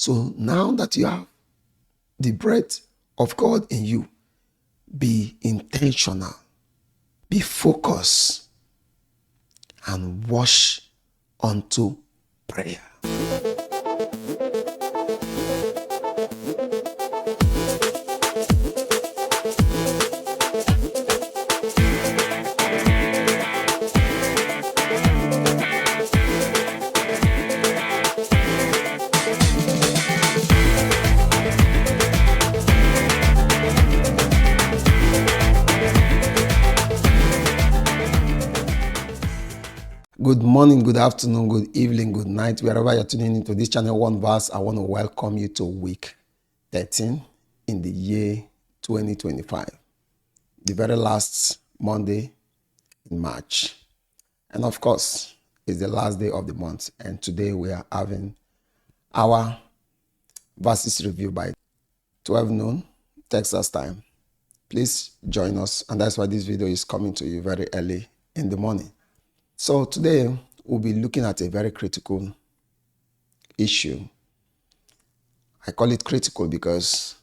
So now that you have the breath of God in you, be intentional, be focused, and wash unto prayer. Good morning, good afternoon, good evening, good night. Wherever you're tuning into this channel, OneVerse, I want to welcome you to week 13 in the year 2025, the very last Monday in March. And of course, it's the last day of the month. And today we are having our verses review by 12 noon, Texas time. Please join us. And that's why this video is coming to you very early in the morning. So today we'll be looking at a very critical issue. I call it critical because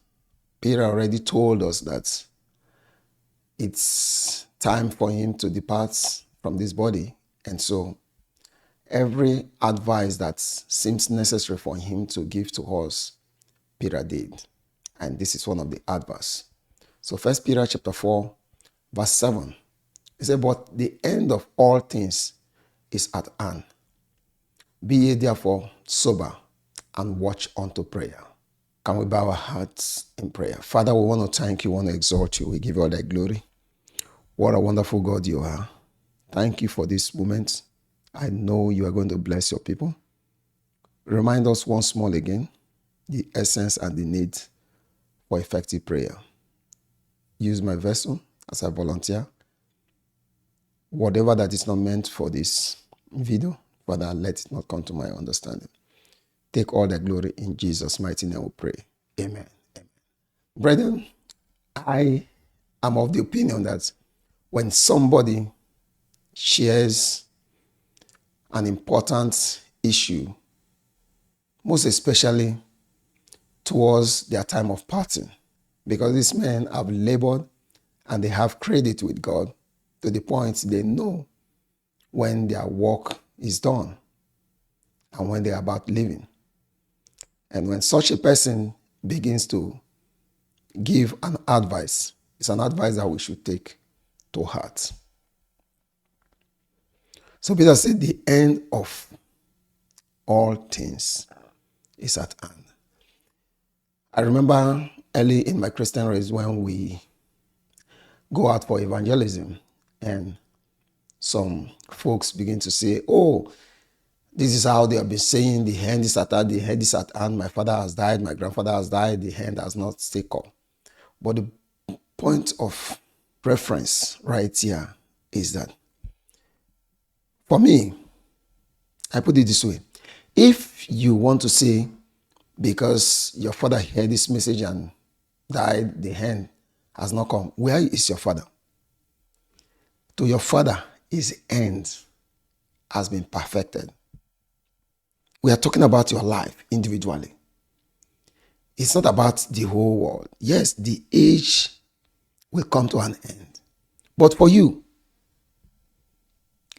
Peter already told us that it's time for him to depart from this body. And so every advice that seems necessary for him to give to us, Peter did. And this is one of the advice. So 1 Peter chapter 4, verse 7. He said, but the end of all things is at hand. Be ye therefore sober and watch unto prayer. Can we bow our hearts in prayer? Father, we want to thank you, we want to exalt you. We give you all that glory. What a wonderful God you are. Thank you for this moment. I know you are going to bless your people. Remind us once more again the essence and the need for effective prayer. Use my vessel as a volunteer. Whatever that is not meant for this video, Father, let it not come to my understanding. Take all the glory in Jesus' mighty name we pray. Amen. Amen. Brethren, I am of the opinion that when somebody shares an important issue, most especially towards their time of parting, because these men have labored and they have credit with God to the point they know when their work is done and when they're about leaving. And when such a person begins to give an advice, it's an advice that we should take to heart. So Peter said, the end of all things is at hand. I remember early in my Christian race when we go out for evangelism and some folks begin to say, oh, this is how they have been saying the hand is at hand, the head is at hand, my father has died, my grandfather has died, the hand has not taken up. But the point of reference right here is that, for me, I put it this way. If you want to say, because your father heard this message and died, the hand has not come, where is your father? To your father, his end has been perfected. We are talking about your life individually. It's not about the whole world. Yes, the age will come to an end. But for you,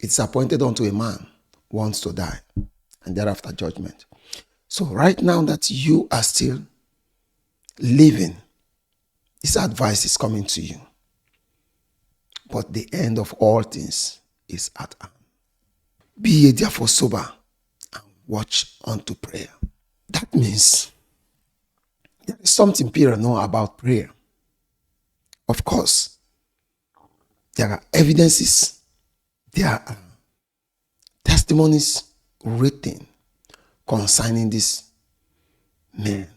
it's appointed unto a man once to die, and thereafter judgment. So right now that you are still living, this advice is coming to you. But the end of all things is at hand. Be ye therefore sober and watch unto prayer. That means there is something Peter knows about prayer. Of course, there are evidences, there are testimonies written concerning this men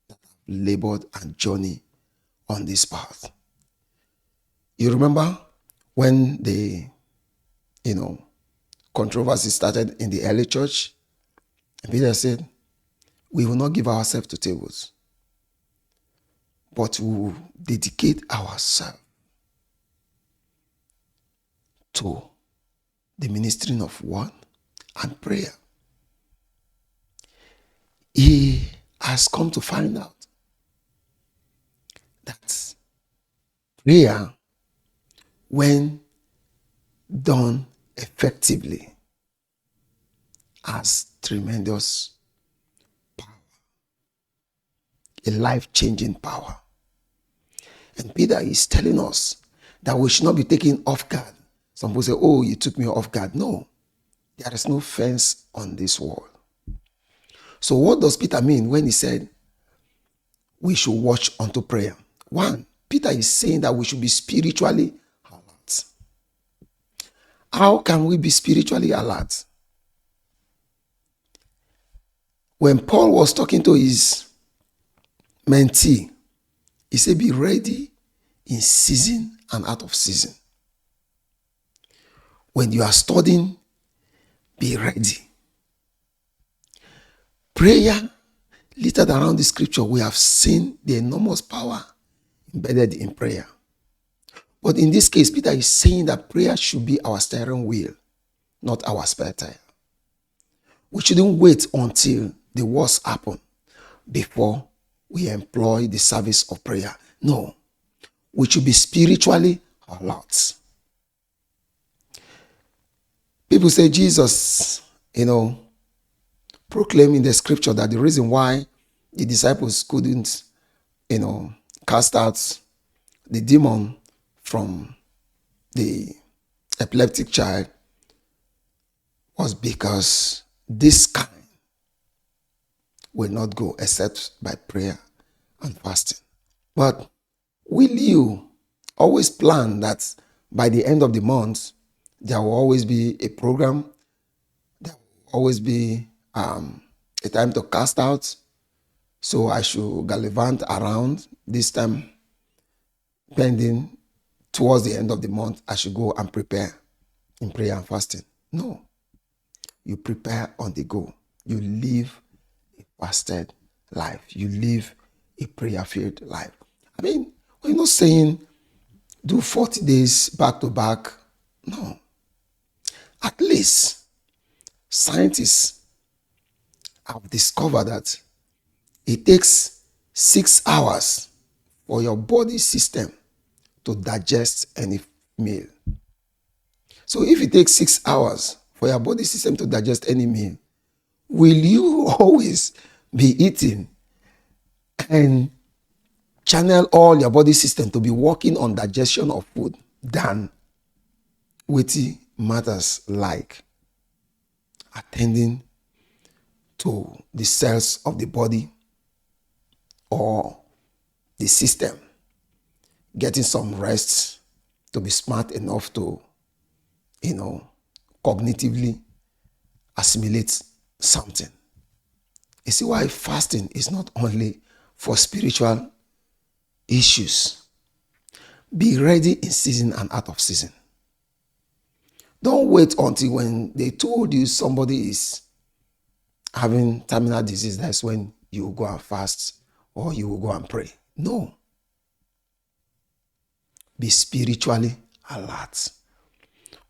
that have labored and journeyed on this path. You remember when the, controversy started in the early church? And Peter said, we will not give ourselves to tables, but we will dedicate ourselves to the ministering of word and prayer. He has come to find out that prayer, when done effectively, has tremendous power, a life-changing power. And Peter is telling us that we should not be taken off guard. Some people say, oh, you took me off guard. No, there is no fence on this wall. So what does Peter mean when he said we should watch unto prayer? One, Peter is saying that we should be spiritually alert. How can we be spiritually alert? When Paul was talking to his mentee, he said, be ready in season and out of season. When you are studying, be ready. Prayer, littered around the scripture, we have seen the enormous power embedded in prayer. But in this case, Peter is saying that prayer should be our steering wheel, not our spare tire. We shouldn't wait until the worst happen before we employ the service of prayer. No, we should be spiritually alert. People say Jesus, proclaim in the scripture that the reason why the disciples couldn't, cast out the demon from the epileptic child was because this kind will not go except by prayer and fasting. But will you always plan that by the end of the month, there will always be a program, there will always be a time to cast out, so I should gallivant around this time, pending towards the end of the month, I should go and prepare in prayer and fasting? No. You prepare on the go. You live a fasted life. You live a prayer-filled life. I mean, we're not saying do 40 days back to back. No. At least scientists have discovered that it takes 6 hours for your body system to digest any meal. So if it takes 6 hours for your body system to digest any meal, will you always be eating and channel all your body system to be working on digestion of food than weighty matters like attending to the cells of the body or the system, getting some rest to be smart enough to, cognitively assimilate something? You see why fasting is not only for spiritual issues. Be ready in season and out of season. Don't wait until when they told you somebody is having terminal disease, that's when you will go and fast or you will go and pray. No. Be spiritually alert.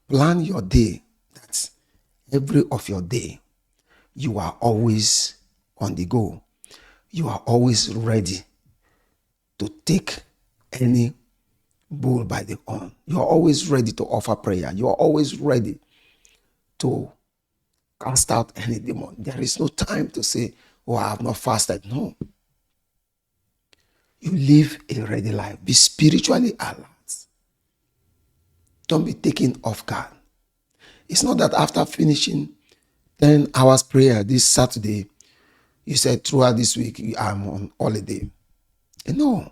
Plan your day that every of your day you are always on the go. You are always ready to take any bull by the horn. You are always ready to offer prayer. You are always ready to cast out any demon. There is no time to say, oh, I have not fasted. No. You live a ready life. Be spiritually alert. Don't be taken off guard. It's not that after finishing 10 hours prayer this Saturday, you said throughout this week, I'm on holiday. No.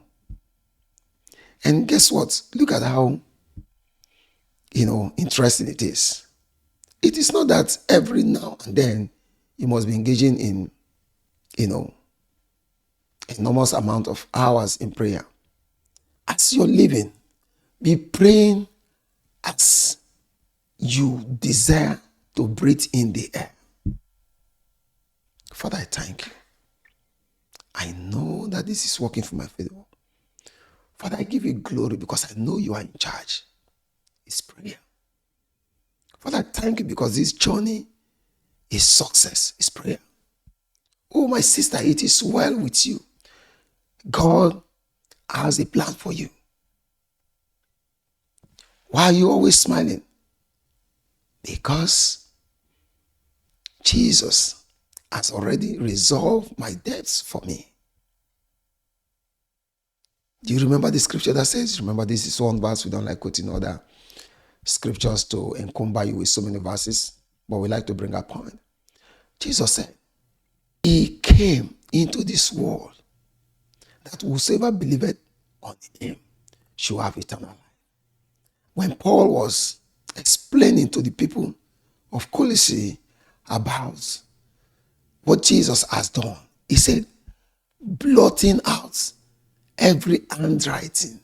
And guess what? Look at how, interesting it is. It is not that every now and then you must be engaging in, enormous amount of hours in prayer. As you're living, be praying as you desire to breathe in the air. Father, I thank you. I know that this is working for my favor. Father, I give you glory because I know you are in charge. It's prayer. Father, I thank you because this journey is success. It's prayer. Oh, my sister, it is well with you. God has a plan for you. Why are you always smiling? Because Jesus has already resolved my debts for me. Do you remember the scripture that says, remember this is one verse, we don't like quoting other scriptures to encumber you with so many verses, but we like to bring a point. Jesus said, he came into this world that whosoever believeth on him should have eternal life. When Paul was explaining to the people of Colossae about what Jesus has done, he said, blotting out every handwriting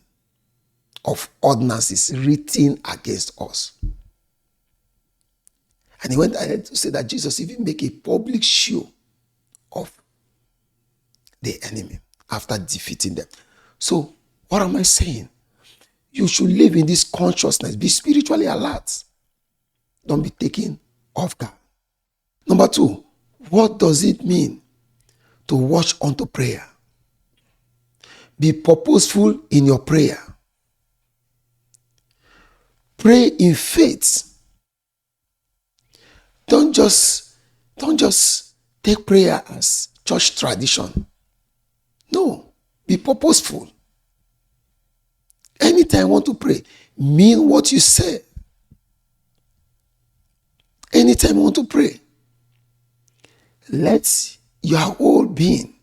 of ordinances written against us. And he went ahead to say that Jesus even make a public show of the enemy after defeating them. So, what am I saying? You should live in this consciousness. Be spiritually alert. Don't be taken off guard. Number 2, what does it mean to watch unto prayer? Be purposeful in your prayer. Pray in faith. Don't just take prayer as church tradition. No, be purposeful. Anytime you want to pray, mean what you say. Anytime you want to pray, let your whole being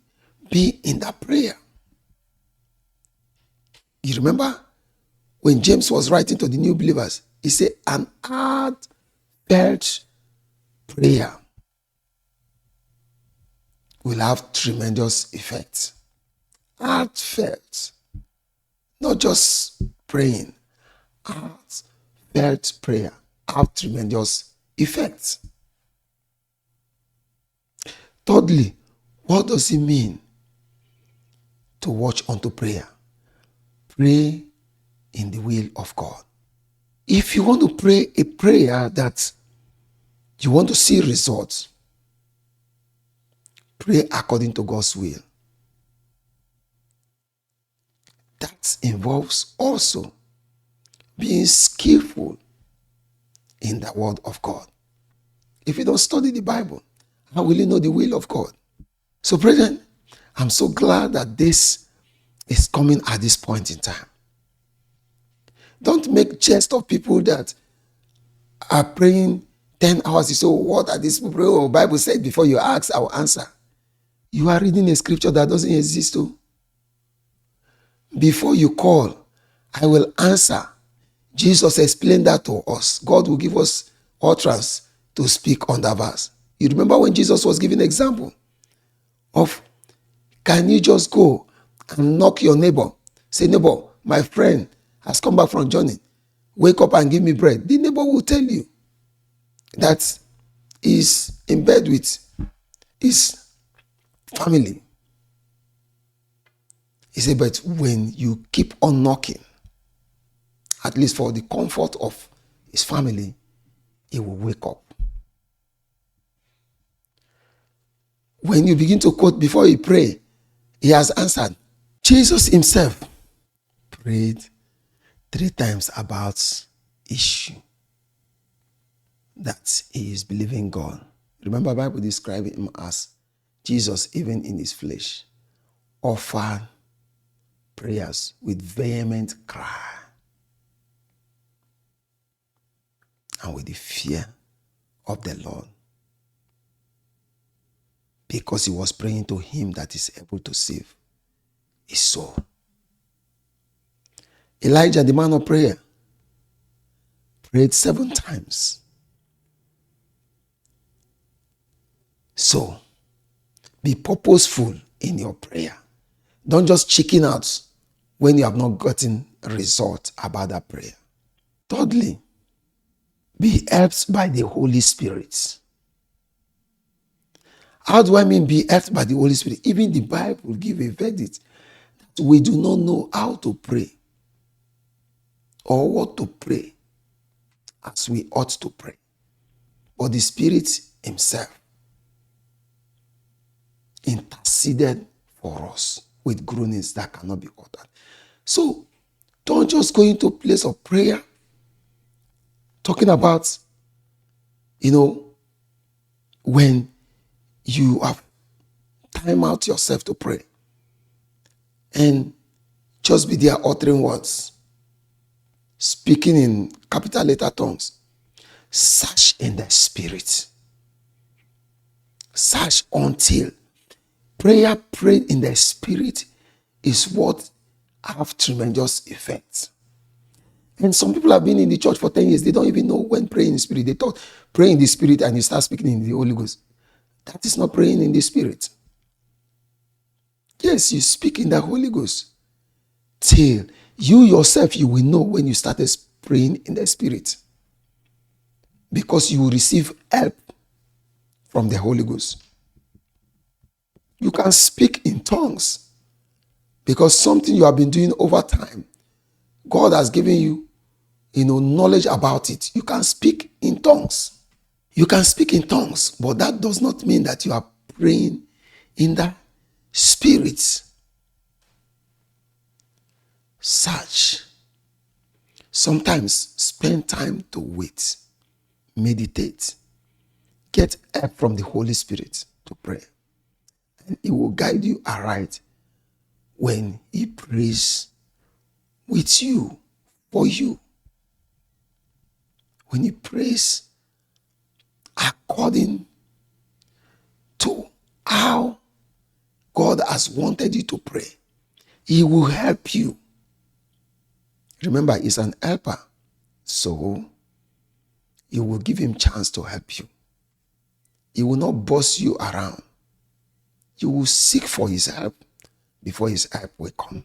be in that prayer. You remember when James was writing to the new believers, he said, an heartfelt prayer will have tremendous effect. Heartfelt. Not just praying. Heartfelt prayer have tremendous effect. Thirdly, what does it mean to watch unto prayer? Pray in the will of God. If you want to pray a prayer that you want to see results, pray according to God's will. That involves also being skillful in the word of God. If you don't study the Bible, how will you know the will of God? So, brethren, I'm so glad that this is coming at this point in time. Don't make jest of people that are praying 10 hours. So what are these people? Oh, Bible said before you ask, I will answer. You are reading a scripture that doesn't exist. Before you call, I will answer. Jesus explained that to us. God will give us utterance to speak on that verse. You remember when Jesus was giving an example of, can you just go and knock your neighbor? Say, neighbor, my friend has come back from journey. Wake up and give me bread. The neighbor will tell you that he's in bed with his family. He said, but when you keep on knocking, at least for the comfort of his family, he will wake up. When you begin to quote before you pray, he has answered. Jesus himself prayed 3 times about issue that he is believing God. Remember, the Bible described him as Jesus, even in his flesh, offered prayers with vehement cry and with the fear of the Lord, because he was praying to him that is able to save his soul. Elijah, the man of prayer, prayed 7 times. So, be purposeful in your prayer. Don't just chicken out when you have not gotten a result about that prayer. Thirdly, be helped by the Holy Spirit. How do I mean be helped by the Holy Spirit? Even the Bible will give a verdict that we do not know how to pray or what to pray as we ought to pray. But the Spirit himself interceded for us with groanings that cannot be uttered. So don't just go into a place of prayer talking about, when you have time out yourself to pray and just be there uttering words, speaking in capital letter tongues. Search in the spirit. Search until prayer prayed in the spirit is what have tremendous effect. And some people have been in the church for 10 years. They don't even know when praying in the spirit. They thought pray in the spirit and you start speaking in the Holy Ghost. That is not praying in the spirit. Yes, you speak in the Holy Ghost. Till you yourself, you will know when you started praying in the spirit. Because you will receive help from the Holy Ghost. You can speak in tongues because something you have been doing over time, God has given you, knowledge about it. You can speak in tongues. You can speak in tongues, but that does not mean that you are praying in the spirit. Search. Sometimes spend time to wait, meditate, get help from the Holy Spirit to pray. And it will guide you aright when he prays with you, for you. When he prays according to how God has wanted you to pray, he will help you. Remember, he's an helper, so you will give him chance to help you. He will not boss you around. You will seek for his help before his help will come.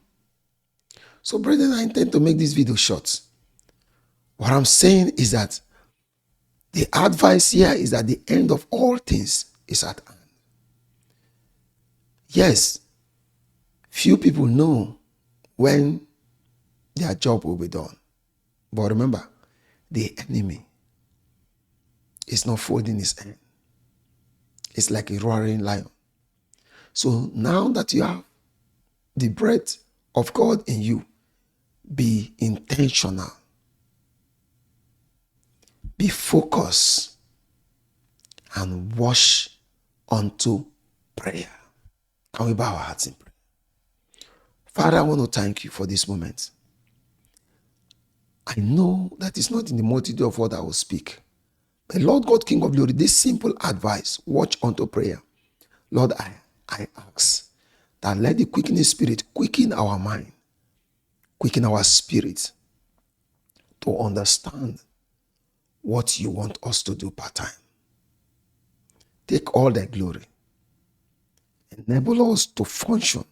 So, brethren, I intend to make this video short. What I'm saying is that the advice here is that the end of all things is at hand. Yes, few people know when their job will be done. But remember, the enemy is not folding his hand. It's like a roaring lion. So now that you have the breath of God in you, be intentional. Be focused and wash unto prayer. Can we bow our hearts in prayer? Father, I want to thank you for this moment. I know that it's not in the multitude of what I will speak. But Lord God, King of glory, this simple advice, watch unto prayer. Lord, I ask that let the quickening spirit quicken our mind, quicken our spirit to understand what you want us to do part time. Take all the glory. Enable us to function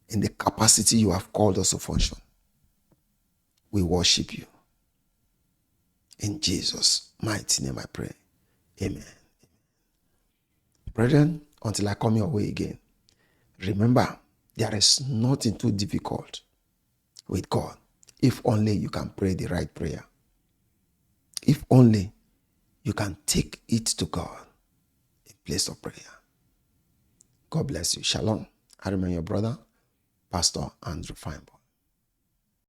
in the capacity you have called us to function. We worship you. In Jesus' mighty name I pray. Amen. Brethren, until I come your way again, remember, there is nothing too difficult with God if only you can pray the right prayer. If only you can take it to God in place of prayer. God bless you. Shalom. I remain your brother, Pastor Andrew Fyneboy.